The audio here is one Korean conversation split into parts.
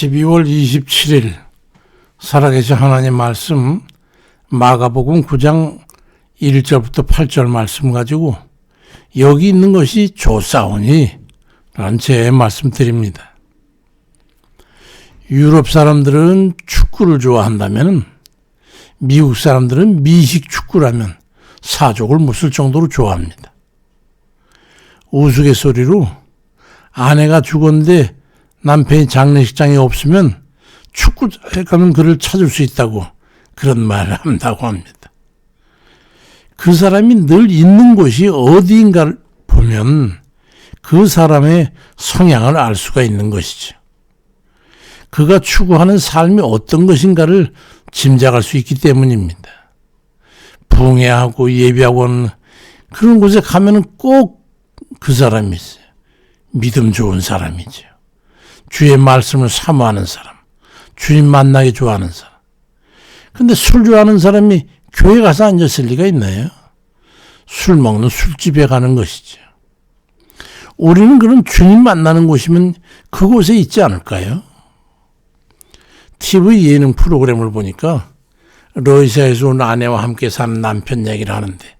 12월 27일 살아계신 하나님 말씀 마가복음 9장 1절부터 8절 말씀 가지고 여기 있는 것이 좋사오니 라는 제 말씀 드립니다. 유럽 사람들은 축구를 좋아한다면 미국 사람들은 미식 축구라면 사족을 묻을 정도로 좋아합니다. 우스갯소리로 아내가 죽었는데 남편이 장례식장에 없으면 축구장에 가면 그를 찾을 수 있다고 그런 말을 한다고 합니다. 그 사람이 늘 있는 곳이 어디인가를 보면 그 사람의 성향을 알 수가 있는 것이죠. 그가 추구하는 삶이 어떤 것인가를 짐작할 수 있기 때문입니다. 붕해하고 예비하고 하는 그런 곳에 가면 꼭 그 사람이 있어요. 믿음 좋은 사람이죠. 주의 말씀을 사모하는 사람, 주님 만나기 좋아하는 사람. 근데 술 좋아하는 사람이 교회 가서 앉았을 리가 있나요? 술 먹는 술집에 가는 것이죠. 우리는 그런 주님 만나는 곳이면 그곳에 있지 않을까요? TV 예능 프로그램을 보니까 러시아에서 온 아내와 함께 사는 남편 얘기를 하는데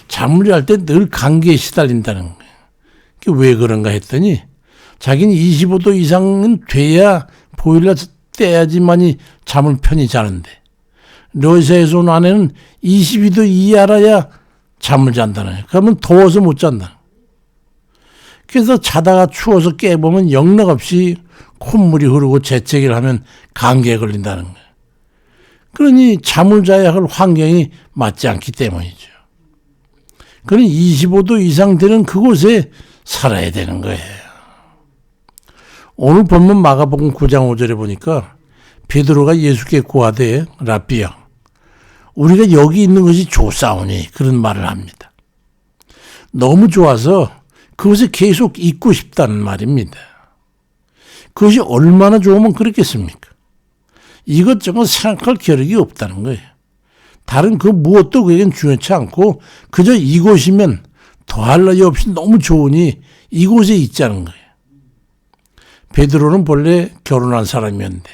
잠을 잘 때 늘 감기에 시달린다는 거예요. 그게 왜 그런가 했더니 자기는 25도 이상은 돼야 보일러 떼야지만이 잠을 편히 자는데 러시아에서 온 아내는 22도 이하라야 잠을 잔다는 거예요. 그러면 더워서 못 잔다. 그래서 자다가 추워서 깨보면 영락없이 콧물이 흐르고 재채기를 하면 감기에 걸린다는 거예요. 그러니 잠을 자야 할 환경이 맞지 않기 때문이죠. 그러니 25도 이상 되는 그곳에 살아야 되는 거예요. 오늘 본문 마가복음 9장 5절에 보니까 베드로가 예수께 고하되 랍비여 우리가 여기 있는 것이 좋사오니 그런 말을 합니다. 너무 좋아서 그것에 계속 있고 싶다는 말입니다. 그것이 얼마나 좋으면 그렇겠습니까? 이것저것 생각할 겨력이 없다는 거예요. 다른 그 무엇도 그에겐 중요치 않고 그저 이곳이면 더할 나위 없이 너무 좋으니 이곳에 있자는 거예요. 베드로는 본래 결혼한 사람이었는데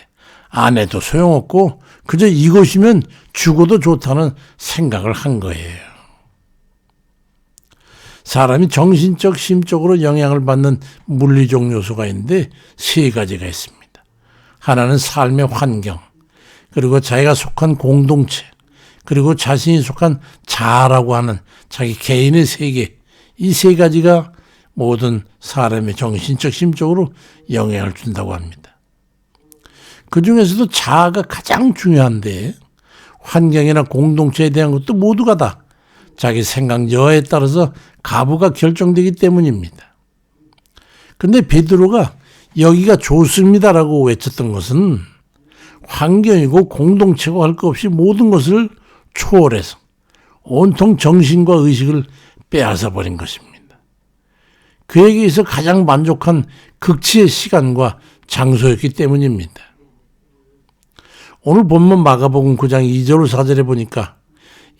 아내도 소용없고 그저 이곳이면 죽어도 좋다는 생각을 한 거예요. 사람이 정신적, 심적으로 영향을 받는 물리적 요소가 있는데 세 가지가 있습니다. 하나는 삶의 환경, 그리고 자기가 속한 공동체, 그리고 자신이 속한 자아라고 하는 자기 개인의 세계, 이 세 가지가 모든 사람의 정신적, 심적으로 영향을 준다고 합니다. 그 중에서도 자아가 가장 중요한데 환경이나 공동체에 대한 것도 모두가 다 자기 생각 여하에 따라서 가부가 결정되기 때문입니다. 그런데 베드로가 여기가 좋습니다라고 외쳤던 것은 환경이고 공동체고 할 것 없이 모든 것을 초월해서 온통 정신과 의식을 빼앗아 버린 것입니다. 그에게 있어 가장 만족한 극치의 시간과 장소였기 때문입니다. 오늘 본문 마가복음 9장 2절 4절에 보니까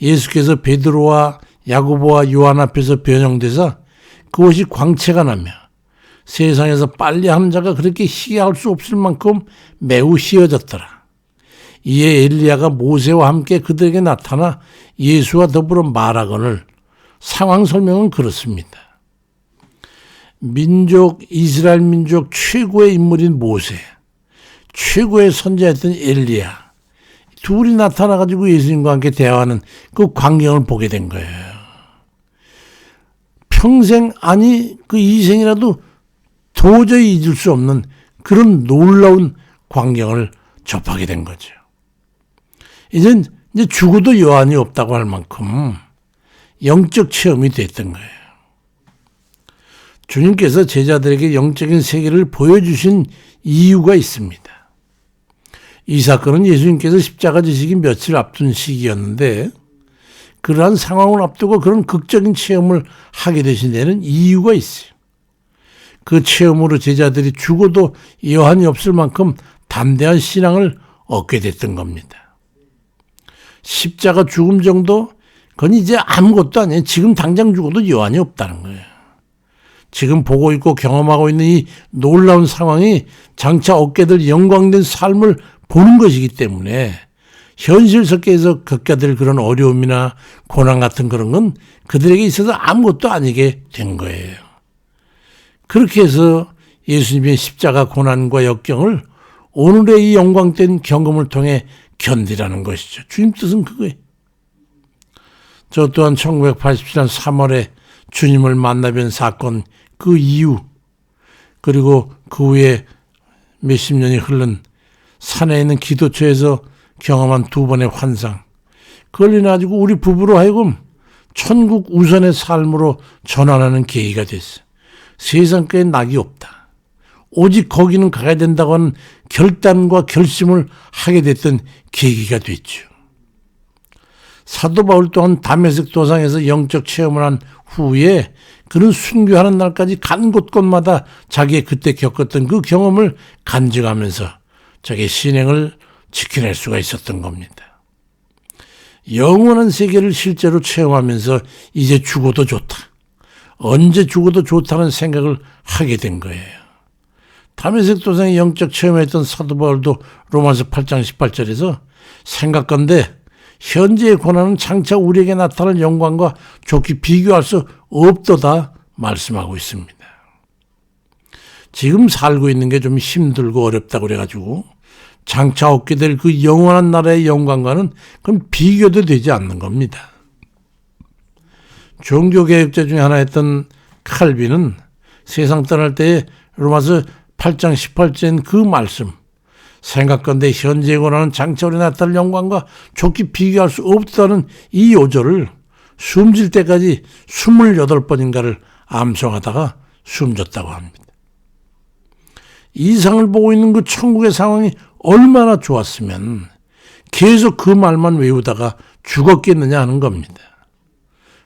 예수께서 베드로와 야고보와 요한 앞에서 변형돼서 그것이 광채가 나며 세상에서 빨래하는 자가 그렇게 희귀할 수 없을 만큼 매우 희어졌더라. 이에 엘리야가 모세와 함께 그들에게 나타나 예수와 더불어 말하거늘 상황 설명은 그렇습니다. 이스라엘 민족 최고의 인물인 모세, 최고의 선지자였던 엘리야, 둘이 나타나가지고 예수님과 함께 대화하는 그 광경을 보게 된 거예요. 평생 아니 그 이생이라도 도저히 잊을 수 없는 그런 놀라운 광경을 접하게 된 거죠. 이제 죽어도 여한이 없다고 할 만큼 영적 체험이 됐던 거예요. 주님께서 제자들에게 영적인 세계를 보여주신 이유가 있습니다. 이 사건은 예수님께서 십자가 지시기 며칠 앞둔 시기였는데 그러한 상황을 앞두고 그런 극적인 체험을 하게 되신 데는 이유가 있어요. 그 체험으로 제자들이 죽어도 여한이 없을 만큼 담대한 신앙을 얻게 됐던 겁니다. 십자가 죽음 정도? 그건 이제 아무것도 아니에요. 지금 당장 죽어도 여한이 없다는 거예요. 지금 보고 있고 경험하고 있는 이 놀라운 상황이 장차 얻게 될 영광된 삶을 보는 것이기 때문에 현실 속에서 겪게 될 그런 어려움이나 고난 같은 그런 건 그들에게 있어서 아무것도 아니게 된 거예요. 그렇게 해서 예수님의 십자가 고난과 역경을 오늘의 이 영광된 경험을 통해 견디라는 것이죠. 주님 뜻은 그거예요. 저 또한 1987년 3월에 주님을 만나뵌 사건, 그 이후, 그리고 그 후에 몇십 년이 흐른 산에 있는 기도처에서 경험한 두 번의 환상, 그걸 인해 가지고 우리 부부로 하여금 천국 우선의 삶으로 전환하는 계기가 됐어요. 세상 끝에 낙이 없다. 오직 거기는 가야 된다고 하는 결단과 결심을 하게 됐던 계기가 됐죠. 사도 바울 또한 다메섹 도상에서 영적 체험을 한 후에 그는 순교하는 날까지 간 곳곳마다 자기의 그때 겪었던 그 경험을 간증하면서 자기의 신앙을 지켜낼 수가 있었던 겁니다. 영원한 세계를 실제로 체험하면서 이제 죽어도 좋다. 언제 죽어도 좋다는 생각을 하게 된 거예요. 다메섹 도상의 영적 체험했던 사도 바울도 로마서 8장 18절에서 생각건대 현재의 고난은 장차 우리에게 나타날 영광과 좋게 비교할 수 없도다 말씀하고 있습니다. 지금 살고 있는 게 좀 힘들고 어렵다고 그래가지고 장차 얻게 될 그 영원한 나라의 영광과는 그건 비교도 되지 않는 겁니다. 종교개혁자 중에 하나였던 칼빈은 세상 떠날 때에 로마서 8장 18절인 그 말씀, 생각건대 현재의 고난은 장차 우리에게 나타날 영광과 좋게 비교할 수 없다는 이 요절을 숨질 때까지 28번인가를 암송하다가 숨졌다고 합니다. 이상을 보고 있는 그 천국의 상황이 얼마나 좋았으면 계속 그 말만 외우다가 죽었겠느냐 하는 겁니다.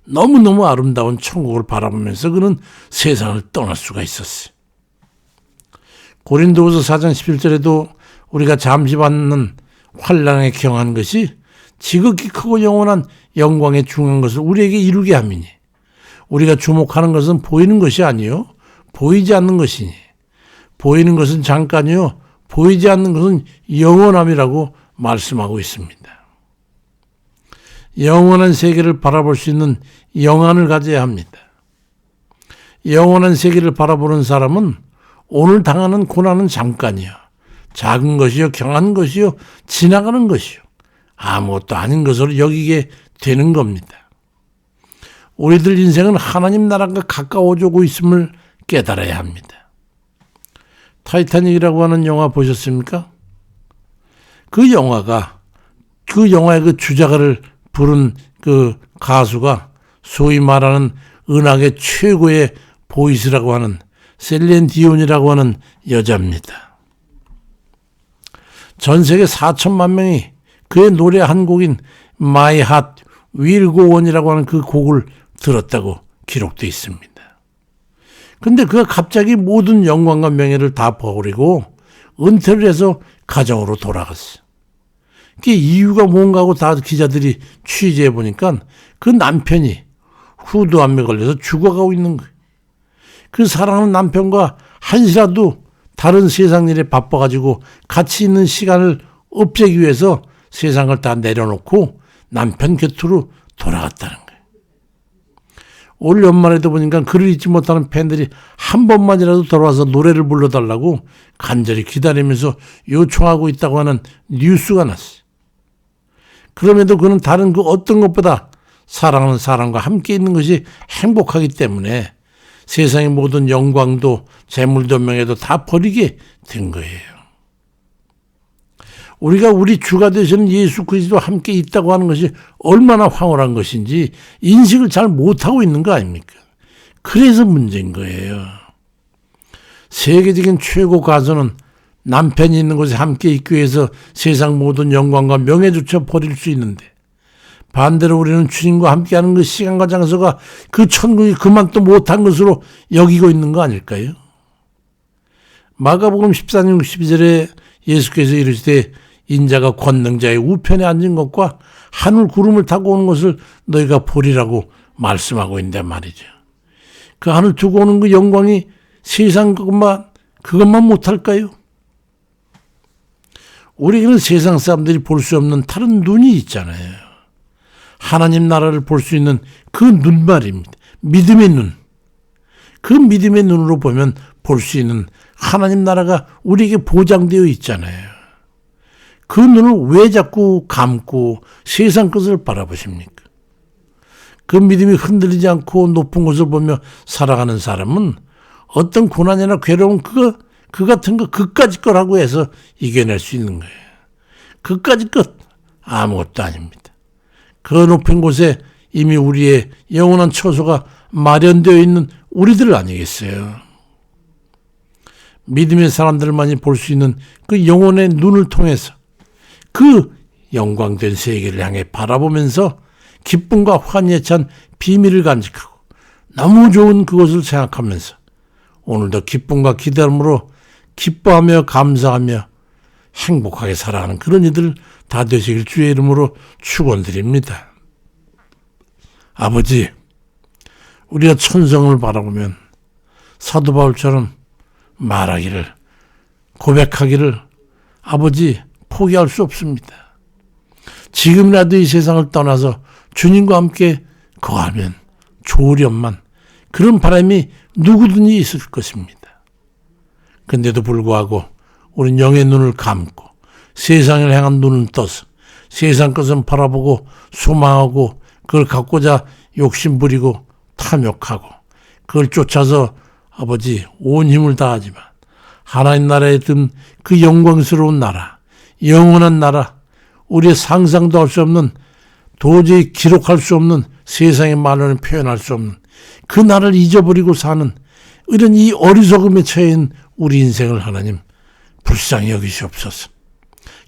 너무너무 아름다운 천국을 바라보면서 그는 세상을 떠날 수가 있었어요. 고린도후서 4장 11절에도 우리가 잠시 받는 환난에 경한 것이 지극히 크고 영원한 영광에 중요한 것을 우리에게 이루게 함이니 우리가 주목하는 것은 보이는 것이 아니요 보이지 않는 것이니 보이는 것은 잠깐이요 보이지 않는 것은 영원함이라고 말씀하고 있습니다. 영원한 세계를 바라볼 수 있는 영안을 가져야 합니다. 영원한 세계를 바라보는 사람은 오늘 당하는 고난은 잠깐이요 작은 것이요 경한 것이요 지나가는 것이요 아무것도 아닌 것으로 여기게 되는 겁니다. 우리들 인생은 하나님 나라가 가까워지고 있음을 깨달아야 합니다. 타이타닉이라고 하는 영화 보셨습니까? 그 영화의 그 주작을 부른 그 가수가 소위 말하는 은하계 최고의 보이스라고 하는 셀린 디온이라고 하는 여자입니다. 전 세계 4천만 명이 그의 노래 한 곡인 My Heart Will Go On이라고 하는 그 곡을 들었다고 기록되어 있습니다. 근데 그가 갑자기 모든 영광과 명예를 다 버리고 은퇴를 해서 가정으로 돌아갔어요. 그 이유가 뭔가 하고 다 기자들이 취재해 보니까 그 남편이 후두암에 걸려서 죽어가고 있는 거예요. 그 사랑하는 남편과 한시라도 다른 세상 일에 바빠가지고 같이 있는 시간을 없애기 위해서 세상을 다 내려놓고 남편 곁으로 돌아갔다는 거예요. 올 연말에도 보니까 그를 잊지 못하는 팬들이 한 번만이라도 돌아와서 노래를 불러달라고 간절히 기다리면서 요청하고 있다고 하는 뉴스가 났어요. 그럼에도 그는 다른 그 어떤 것보다 사랑하는 사람과 함께 있는 것이 행복하기 때문에 세상의 모든 영광도 재물도 명예도 다 버리게 된 거예요. 우리가 우리 주가 되시는 예수 그리스도와 함께 있다고 하는 것이 얼마나 황홀한 것인지 인식을 잘 못하고 있는 거 아닙니까? 그래서 문제인 거예요. 세계적인 최고 가수는 남편이 있는 곳에 함께 있기 위해서 세상 모든 영광과 명예조차 버릴 수 있는데 반대로 우리는 주님과 함께하는 그 시간과 장소가 그 천국이 그만도 못한 것으로 여기고 있는 거 아닐까요? 마가복음 14장 62절에 예수께서 이르시되 인자가 권능자의 우편에 앉은 것과 하늘 구름을 타고 오는 것을 너희가 보리라고 말씀하고 있는데 말이죠. 그 하늘 두고 오는 그 영광이 세상 그것만 못할까요? 우리에게는 세상 사람들이 볼 수 없는 다른 눈이 있잖아요. 하나님 나라를 볼 수 있는 그 눈 말입니다. 믿음의 눈. 그 믿음의 눈으로 보면 볼 수 있는 하나님 나라가 우리에게 보장되어 있잖아요. 그 눈을 왜 자꾸 감고 세상 것을 바라보십니까? 그 믿음이 흔들리지 않고 높은 곳을 보며 살아가는 사람은 어떤 고난이나 괴로움 그 같은 거 그까짓 거라고 해서 이겨낼 수 있는 거예요. 그까짓 것 아무것도 아닙니다. 그 높은 곳에 이미 우리의 영원한 처소가 마련되어 있는 우리들 아니겠어요? 믿음의 사람들만이 볼 수 있는 그 영혼의 눈을 통해서 그 영광된 세계를 향해 바라보면서 기쁨과 환희에 찬 비밀을 간직하고 너무 좋은 그것을 생각하면서 오늘도 기쁨과 기대함으로 기뻐하며 감사하며 행복하게 살아가는 그런 이들 다 되시길 주의 이름으로 축원드립니다. 아버지, 우리가 천성을 바라보면 사도 바울처럼 말하기를, 고백하기를 아버지 포기할 수 없습니다. 지금이라도 이 세상을 떠나서 주님과 함께 거하면 좋으련만 그런 바람이 누구든지 있을 것입니다. 근데도 불구하고 우리는 영의 눈을 감고 세상을 향한 눈을 떠서 세상 것은 바라보고 소망하고 그걸 갖고자 욕심부리고 탐욕하고 그걸 쫓아서 아버지 온 힘을 다하지만 하나님 나라에 든 그 영광스러운 나라, 영원한 나라, 우리의 상상도 할 수 없는 도저히 기록할 수 없는 세상의 말로는 표현할 수 없는 그 나라를 잊어버리고 사는 이런 이 어리석음에 처해인 우리 인생을 하나님 불쌍히 여기시옵소서.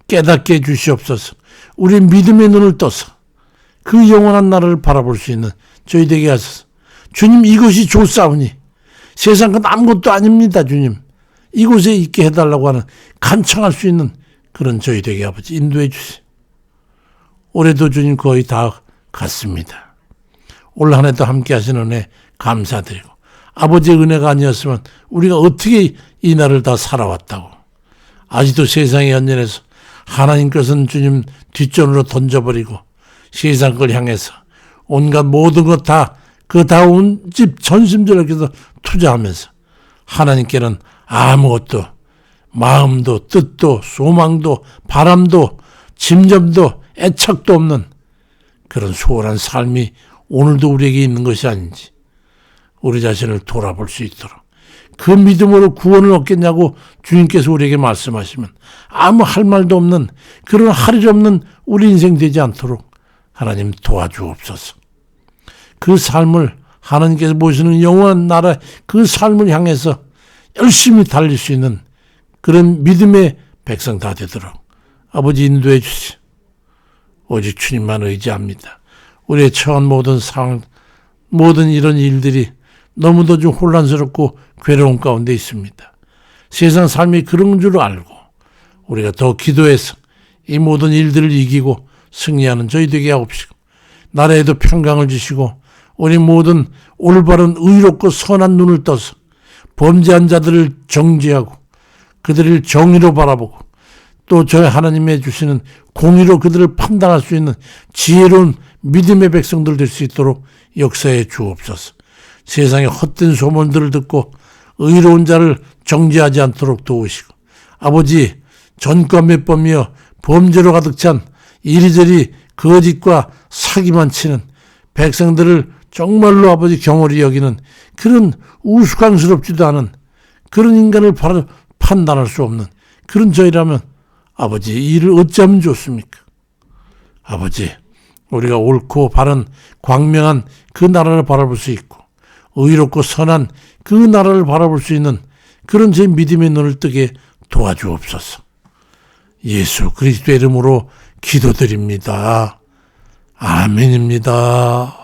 깨닫게 해주시옵소서. 우리 믿음의 눈을 떠서 그 영원한 나라를 바라볼 수 있는 저희 되게 하소서. 주님, 이것이 좋사오니 세상 건 아무것도 아닙니다. 주님, 이곳에 있게 해달라고 하는 간청할 수 있는 그런 저희 되게 아버지 인도해 주세요. 올해도 주님 거의 다 갔습니다. 올 한 해도 함께 하신 은혜 감사드리고 아버지의 은혜가 아니었으면 우리가 어떻게 이 날을 다 살아왔다고. 아직도 세상에 연연해서 하나님 것은 주님 뒷전으로 던져버리고 세상 걸 향해서 온갖 모든 것 다 그 다 온 집 전심전력해서 투자하면서 하나님께는 아무것도 마음도 뜻도 소망도 바람도 짐점도 애착도 없는 그런 소홀한 삶이 오늘도 우리에게 있는 것이 아닌지 우리 자신을 돌아볼 수 있도록 그 믿음으로 구원을 얻겠냐고 주님께서 우리에게 말씀하시면 아무 할 말도 없는 그런 할 일 없는 우리 인생 되지 않도록 하나님 도와주옵소서. 그 삶을 하나님께서 보시는 영원한 나라 그 삶을 향해서 열심히 달릴 수 있는 그런 믿음의 백성 다 되도록 아버지 인도해 주시오. 오직 주님만 의지합니다. 우리의 처한 모든 상황, 모든 이런 일들이 너무도 좀 혼란스럽고 괴로운 가운데 있습니다. 세상 삶이 그런 줄 알고 우리가 더 기도해서 이 모든 일들을 이기고 승리하는 저희 되게 하옵시고 나라에도 평강을 주시고 우리 모든 올바른 의롭고 선한 눈을 떠서 범죄한 자들을 정죄하고 그들을 정의로 바라보고 또 저희 하나님의 주시는 공의로 그들을 판단할 수 있는 지혜로운 믿음의 백성들 될 수 있도록 역사해 주옵소서. 세상의 헛된 소문들을 듣고 의로운 자를 정죄하지 않도록 도우시고 아버지 전과 滅법이며 범죄로 가득 찬 이리저리 거짓과 사기만 치는 백성들을 정말로 아버지 경홀히 여기는 그런 우스꽝스럽지도 않은 그런 인간을 바로 판단할 수 없는 그런 저희라면 아버지 이 일을 어찌하면 좋습니까? 아버지 우리가 옳고 바른 광명한 그 나라를 바라볼 수 있고 의롭고 선한 그 나라를 바라볼 수 있는 그런 제 믿음의 눈을 뜨게 도와주옵소서. 예수 그리스도의 이름으로 기도드립니다. 아멘입니다.